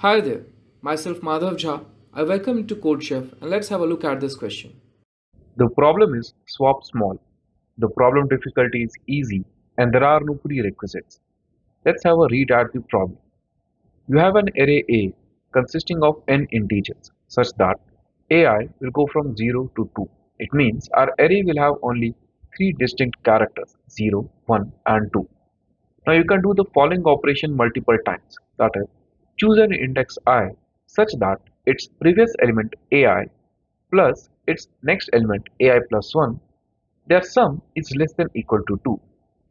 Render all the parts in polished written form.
Hi there, myself Madhav Jha. I welcome you to CodeChef and let's have a look at this question. The problem is swap small. The problem difficulty is easy and there are no prerequisites. Let's have a read at the problem. You have an array A consisting of n integers such that AI will go from 0 to 2. It means our array will have only three distinct characters 0, 1 and 2. Now you can do the following operation multiple times, that is, choose an index I such that its previous element AI plus its next element AI plus 1, their sum is less than equal to 2.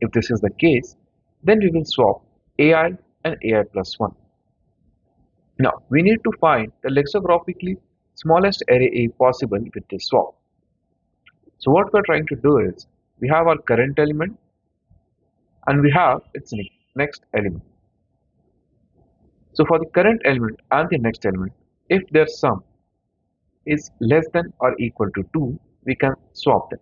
If this is the case, then we will swap AI and AI plus 1. Now we need to find the lexicographically smallest array A possible with this swap. So what we're trying to do is, we have our current element and we have its next element. So for the current element and the next element, if their sum is less than or equal to 2, we can swap them.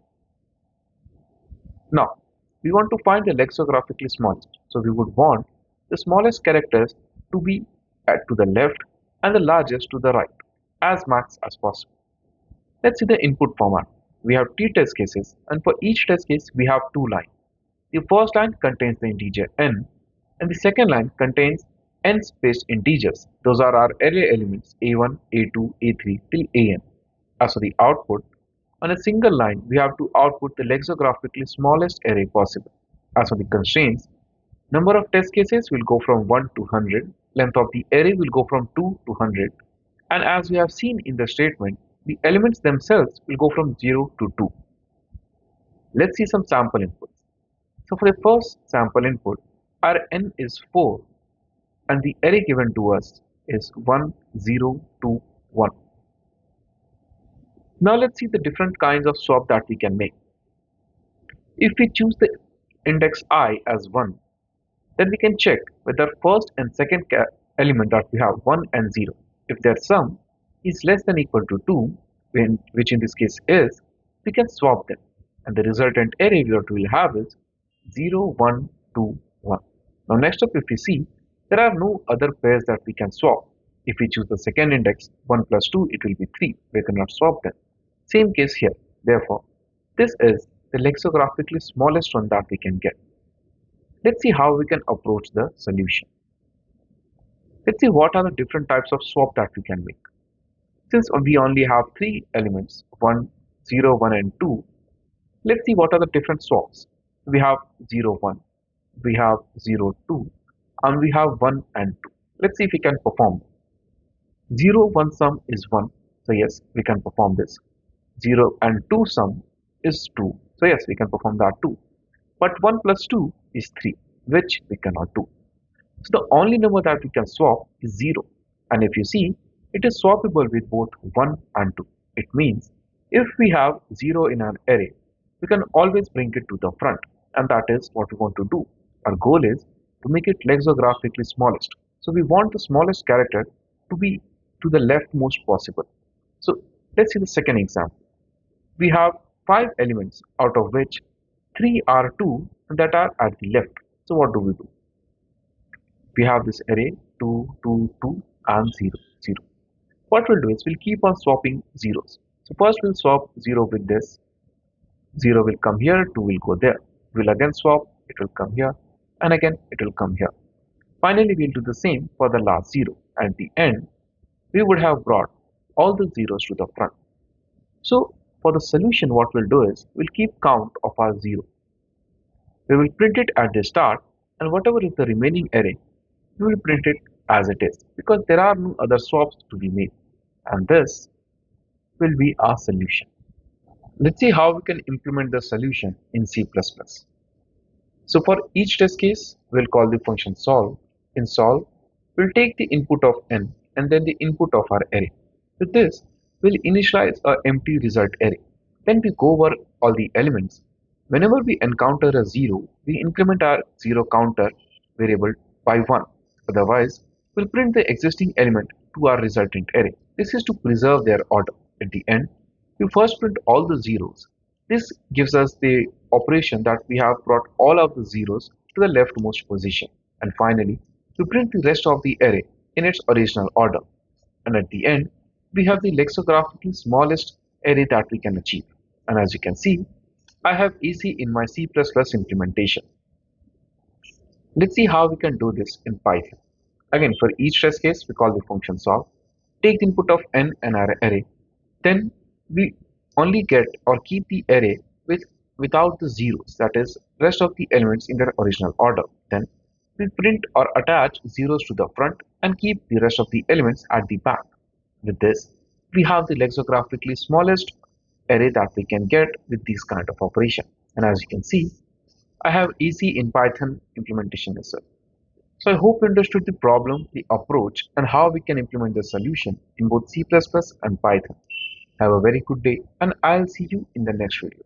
Now, we want to find the lexicographically smallest. So we would want the smallest characters to be to the left and the largest to the right, as max as possible. Let's see the input format. We have t test cases, and for each test case we have two lines. The first line contains the integer n, and the second line contains n spaced integers. Those are our array elements a1, a2, a3 till an. As for the output, on a single line we have to output the lexicographically smallest array possible. As for the constraints, number of test cases will go from 1 to 100, length of the array will go from 2 to 100, and as we have seen in the statement, the elements themselves will go from 0 to 2. Let's see some sample inputs. So for the first sample input, our n is 4 and the array given to us is 1, 0, 2, 1. Now let's see the different kinds of swap that we can make. If we choose the index I as 1, then we can check whether first and second element that we have 1 and 0. If their sum is less than equal to 2, which in this case is, we can swap them and the resultant array that we will have is 0, 1, 2, 1. Now next up, if we see, there are no other pairs that we can swap. If we choose the second index 1 plus 2, it will be 3. We cannot swap them. Same case here. Therefore, this is the lexicographically smallest one that we can get. Let's see how we can approach the solution. Let's see what are the different types of swap that we can make. Since we only have three elements 1, 0, 1 and 2, let's see what are the different swaps. We have 0, 1, we have 0, 2 and we have 1 and 2. Let's see if we can perform. 0, 1 sum is 1, so yes, we can perform this. 0 and 2 sum is 2, so yes, we can perform that too. But 1 plus 2 is 3, which we cannot do. So the only number that we can swap is 0, and if you see, it is swappable with both 1 and 2. It means if we have 0 in an array, we can always bring it to the front, and that is what we want to do. Our goal is to make it lexicographically smallest. So we want the smallest character to be to the leftmost possible. So let's see the second example. We have 5 elements, out of which 3 are 2 that are at the left. So what do? We have this array 2, 2, 2 and 0, 0. What we'll do is we'll keep on swapping zeros. So first we'll swap 0 with this. 0 will come here, 2 will go there. We'll again swap, it will come here, and again it will come here. Finally, we'll do the same for the last 0. At the end, we would have brought all the zeros to the front. So for the solution, what we'll do is we'll keep count of our 0. We will print it at the start, and whatever is the remaining array, we will print it as it is because there are no other swaps to be made, and this will be our solution. Let's see how we can implement the solution in C++. So for each test case, we'll call the function solve. In solve, we'll take the input of n and then the input of our array. With this, we'll initialize an empty result array. Then we go over all the elements. Whenever we encounter a 0, we increment our 0 counter variable by 1. Otherwise, we'll print the existing element to our resultant array. This is to preserve their order. At the end, we first print all the zeros. This gives us the operation that we have brought all of the zeros to the leftmost position. And finally, we print the rest of the array in its original order. And at the end, we have the lexicographically smallest array that we can achieve. And as you can see, I have EC in my C++ implementation. Let's see how we can do this in Python. Again, for each test case, we call the function solve, take the input of n and array, then we only get or keep the array without the zeros, that is, rest of the elements in their original order. Then we print or attach zeros to the front and keep the rest of the elements at the back. With this, we have the lexicographically smallest array that we can get with this kind of operation. And as you can see, I have EC in Python implementation as well. So I hope you understood the problem, the approach, and how we can implement the solution in both C++ and Python. Have a very good day, and I'll see you in the next video.